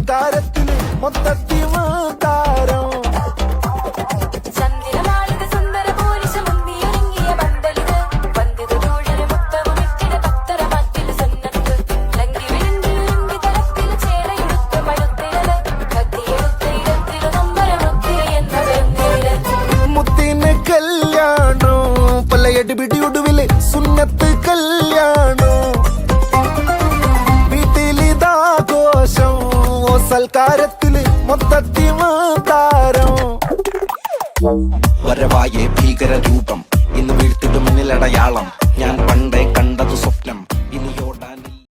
സൽക്കാരത്തില് മൊത്തത്തിൽ താരം പിടിയൊടുവില് സുന്നത്ത് കല്യാണോ വീട്ടിലിതാഘോഷം ഓ സൽക്കാരത്തില് മൊത്തത്തിൽ താരം വരവായ ഭീകര രൂപം ഇന്ന് വീഴ്ത്തിട്ട് മുന്നിലടയാളം